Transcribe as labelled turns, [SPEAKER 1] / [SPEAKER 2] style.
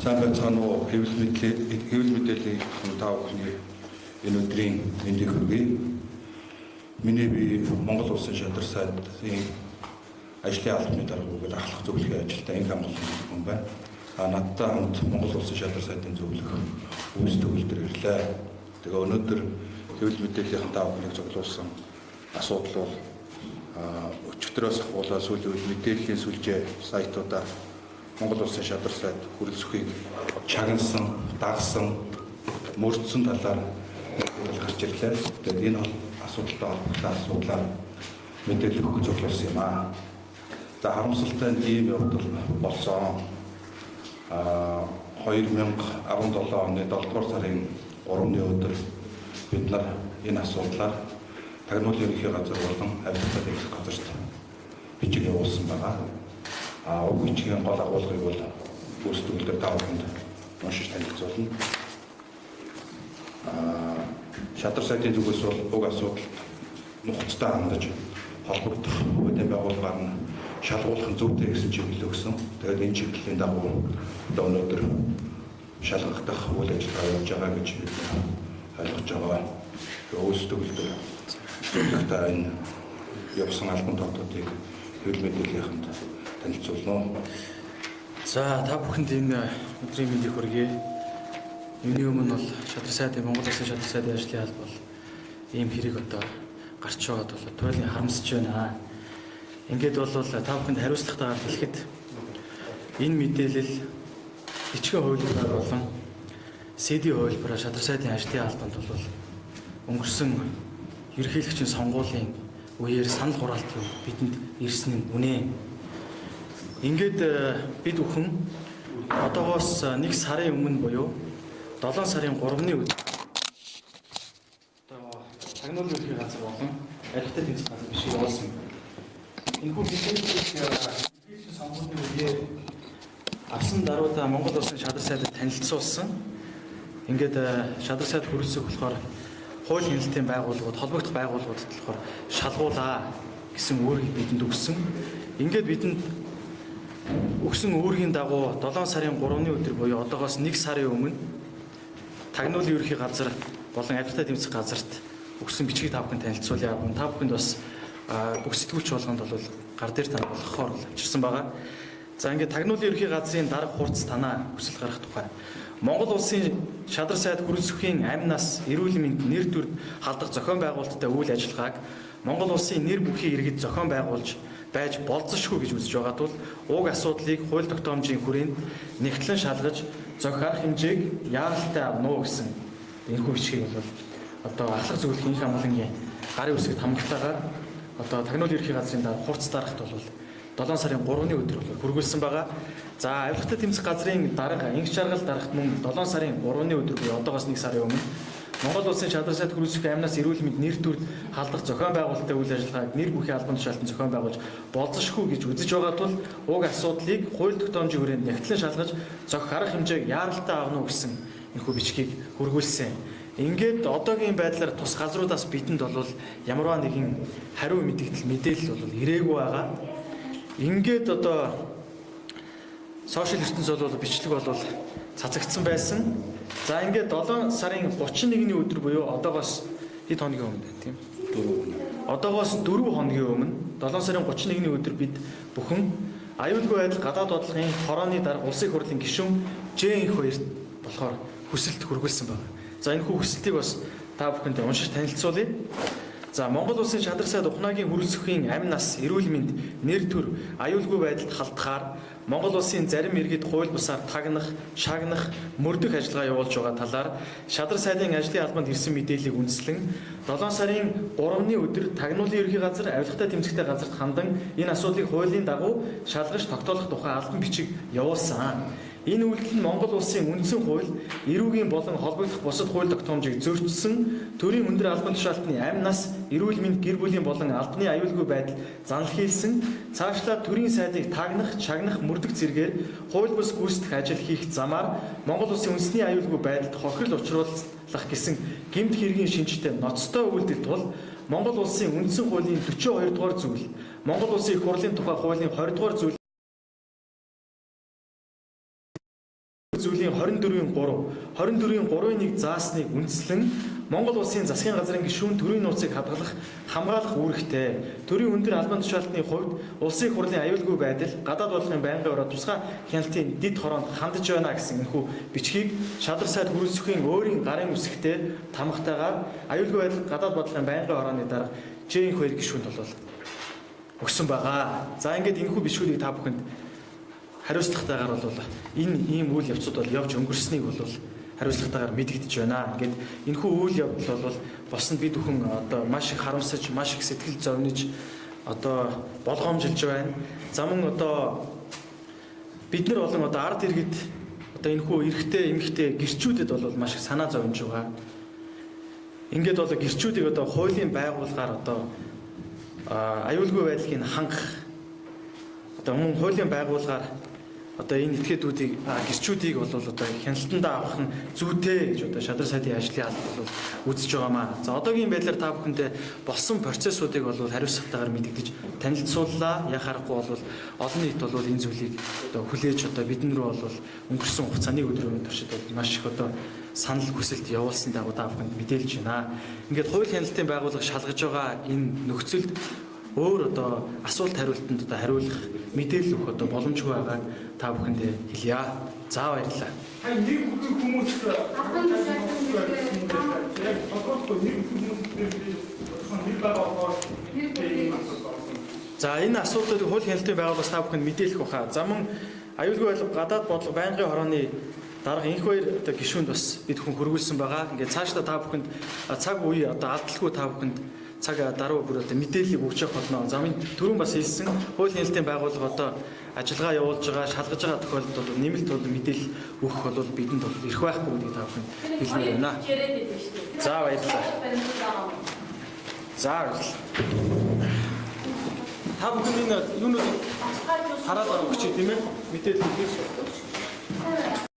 [SPEAKER 1] Сайн байцгаана уу? Хэвлэл мэдээллийн тав бүхний энэ өдрийн мэндийг хүргэе. Миний би Монгол Улсын шадар сайдын ажлын албаны даргуугаар ахлах зөвлөхийн ажилдаа инх хамгаалсан хүн байна. Надтай хамт Монгол Улсын шадар сайдын зөвлөх үйлс төгөлдөр ирлээ. Тэгээ өнөөдөр хэвлэл мэдээллийн тав бүхнийг зоглуулсан асуудал бол өчигдрөөс ахуулаад сүүлийн үед мэдээллийн сүлжээ сайтуудаар Монгол Улсын шадар сайд хүрэлцэхийг чагнасан, дагсан, мөрдсөн талаар гарч ирлээ. Тэгээд энэ асуудалтай холбоотой асуудлаар мэдээлэл өгөх зорилгосон юм аа. За харамсалтай нь ийм явдал болсон. 2017 оны 7-р сарын 3-ны өдөр бид нар энэ асуудлаар Тагнуулын ерөнхий газар болон авилгын дэвсгэр газарт бичиг явуулсан байгаа. Уг бичгийн гол агуулгыг бол өөрсдөө тав хүнд уншиж танилцуулна. Шадар сайдын зүгээс бол уг асуудал нухацтай хандаж холбогдох үеийн байгууллагаар нь шалгуулах нь зүйтэй гэсэн чиглэл өгсөн. Тэгээд энэ чиглэлийн дагуу өнөөдөр шалгагдах үйл ажиллагаа явуулж байгаа гэж бид ойлгож байгаа. Өөрсдөө зөвлөлтөй энэ явсан албан томтуудыг хэвлэл мэдээллийнхэнд танилцуулна.
[SPEAKER 2] За та бүхэнд энэ өдрийн мэндийг хүргэе. Юуны өмнө бол шадар сайдын Монгол Улсын шадар сайдын ажлын алба бол ийм хэрэг одоо гарч байгаад бол туйлын харамсаж байна. Ингээд бол та бүхэнд хариуцлагатайгаар хэлэхэд энэ мэдээлэл бичгийн хуулиар болон CD хуулбараар шадар сайдын ажлын албанд бол өнгөрсөн ерөнхийлөгчийн сонгуулийн үеэр санал хураалт бидэнд ирсэн нь үнэ. Ингээд бид бүхэн одоогоос 1 сарын өмнө буюу 7 сарын 3-ны өдөр Тагнуулын ерөнхий газар болон архитектор тэнцэх газар биш явуулсан. Энэхүү мэдээллийг сонгуулийн үеэр авсан даруйда Монгол Улсын шадар сайдад танилцуулсан. Ингээд шадар сайд хүрэлцэх болохоор хууль хяналтын байгууллагууд, холбогдох байгууллагуудад болохоор шалгуулаа гэсэн үүргийг бидэнд өгсөн. Ингээд бидэнд өгсөн үүргийн дагуу 7 сарын 3-ны өдөр буюу одоогоос 1 сарын өмнө Тагнуулын ерөнхий газар болон авилгын тэмцэх газарт өгсөн бичгийг та бүхэнд танилцуулъя. Та бүхэнд бас бүх сэтгүүлч болгонд бол гар дээр тань болгохоор авчирсан байгаа. За ингээд Тагнуулын ерөнхий газрын дарга хурц танаа хүсэл гаргах тухай Монгол Улсын шадар сайд хүрэлцэхийн амь нас, эрүүл мэнд, нэр төрд халдах зохион байгуулалттай үйл ажиллагааг Монгол Улсын нэр бүхий иргэд зохион байгуулж байж болзошгүй гэж үзэж байгаа тул уг асуудлыг хууль тогтоомжийн хүрээнд нэгтлэн шалгаж зохих арга хэмжээг яаралтай авна уу гэсэн энэхүү бичгийг бол одоо ахлах зөвлөх инх хамгааллын гарын үсэгт хамгаалтайгаар одоо Тагнуулын ерөнхий газрын хурц дарагт бол 7 сарын 3-ны өдөр бол хүргүүлсэн байгаа. За авилгын тэмцэх газрын дарга инх жаргал дарагт мөн 7 сарын 3-ны өдөр буюу одоогоос 1 сарын өмнө Монгол Улсын шадар сайд хүрэлцэх амнаас эрүүл мэнд, нэр төрд халдах зохион байгуулалттай үйл ажиллагааг нэр бүхий албан тушаалтан зохион байгуулж болзошгүй гэж үзэж байгаа тул уг асуудлыг хууль тогтоомжийн хүрээнд нэгтлэн шалгаж зохих арга хэмжээг яаралтай авна уу гэсэн энэхүү бичгийг хүргүүлсэн. Ингээд одоогийн байдлаар тус газруудаас бидэнд бол ямарваа нэгэн хариу мэдээлэл бол ирээгүй байгаа. Ингээд одоо сошиал ертөнц бол бичлэг бол цацагдсан байсан. За ингээд 7 сарын 31-ний өдөр буюу одоогоос хэд хоногийн өмнө байна тийм. Одоогоос 4 хоногийн өмнө 7 сарын 31-ний өдөр бид бүхэн аюулгүй байдал гадаад бодлогын хорооны дарга улсын хурлын гишүүн J2-т болохоор хүсэлт хүргүүлсэн байна. За энэ хүсэлтийг бас та бүхэнд уншиж танилцуулъя. За Монгол улсын шадар сайд ухнаагийн хүрэлцэхийн амь нас, эрүүл мэнд, нэр төр, аюулгүй байдалд халтахаар Монгол улсын зарим иргэд хууль бусаар тагнах, шагнах, мөрдөх ажиллагаа явуулж байгаа талаар шадар сайдын ажлын албанд ирсэн мэдээллийг үндэслэн 7 сарын 3-ны өдөр тагнуулын ерхий газар, авилгатай тэмцэгтэй газарт хандан энэ асуудлыг хуулийн дагуу шалгаж тогтоолох тухай албан бичиг явуулсан. Энэ үйлдэл нь Монгол улсын үндсэн хууль, эрүүгийн болон холбогдох бусад хууль тогтоомжийг зөрчсөн, төрийн өндөр албан тушаалтны амь нас, эрүүл мэнд, гэр бүлийн болон албаны аюулгүй байдал занал хийлсэн, цаашлаад төрийн сайдыг тагнах, чагнах, мөрдөх зэргээр хууль бус гүйцэтгэх ажил хийх замаар Монгол улсын үндэсний аюулгүй байдалд хохирол учруулах гэсэн гэмт хэргийн шинжтэй ноцтой үйлдэл тул Монгол улсын үндсэн хуулийн 42 дугаар зүйл, Монгол улсын их хурлын тухай хуулийн 20 дугаар зүйл зүйлийн 24-ийн 3-1 заасныг үндэслэн Монгол улсын засгийн газрын гишүүн төрийн нууцыг хадгалах, хамгаалах үүрэгтэй. Төрийн өндөр албан тушаалтны хувьд улсын их хурлын аюулгүй байдал, гадаад бодлогын байнгын ороо тусгай хяналтын дэд хороонд хандж байна гэсэн энэхүү бичгийг шадар сайд хүрэлцэхийн өөрийн гарын үсэгтээ тамгатайгаар аюулгүй байдал, гадаад бодлогын байнгын орооны дарга J2 гишүүнд бол өгсөн байгаа. За ингээд энэхүү бичгүүдийг та бүхэнд хариуцлагатайгаар бол энэ ийм үйл явцууд бол явж өнгөрснийг бол хариуцлагатайгаар мэдэгдэж байна. Ингээд энэхүү үйл явдал бол босонд бид бүхэн одоо маш их харамсаж, маш их сэтгэл зовниж одоо болгоомжилж байна. За мөн одоо бид нар болон одоо ард иргэд одоо энэхүү эрэгтэй, эмэгтэй гэрчүүдэд бол маш их санаа зовж байгаа. Ингээд бол гэрчүүдийг одоо хуулийн байгууллагаар одоо аюулгүй байдлыг хангах одоо мөн хуулийн байгууллагаар одоо энэ этгээдүүдийг гэрчүүдийг бол одоо хяналтандаа авах нь зүйтэй гэж одоо шадар сайдын ажлын албад бол үзэж байгаа маа. За одоогийн байдлаар та бүхэндээ болсон процессуудыг бол хариуцлагатайгаар мэдэгдэж танилцууллаа. Яа харахгүй бол олон нийт бол энэ зүйлийг одоо хүлээж одоо бидэн рүү бол өнгөрсөн хугацааны өдрийн туршид маш их одоо санал хүсэлт явуулсан дагуу та бүхэнд мэдээлж байна. Ингээд хууль хяналтын байгууллага шалгаж байгаа энэ нөхцөлд өөр одоо асуулт хариултанд одоо хариулах мэдээлэл өгөх одоо боломжгүй байгааг та бүхэндээ хэлье. За баярлалаа. Нэг хүмүүс За энэ асуудлыг хууль хяналтын байгууллагаас та бүхэнд мэдээлэх баха. За мөн аюулгүй байдал, гадаад бодлого, байнгын хорооны дарга энх хоёр одоо гишүүнд бас бид хүн хөргүүлсэн байгаа. Ингээд цаашдаа та бүхэнд цаг үе одоо алдалгүй та бүхэнд цаг дараа бүр одоо мэдээллийг өгч явах болно. За минь түрүүн бас хэлсэн хууль хяналтын байгууллага одоо ажиллагаа явуулж байгаа, шалгаж байгаа тохиолдолд бол нэмэлт бол мэдээлэл өгөх бол бидэнд бол ирэх байхгүй гэдгийг та бүхэн хэлмээр байна. За баярлалаа. За баярлалаа. Та бүхэн энэ юунууд хараад өгч тийм ээ мэдээлэл өгөх.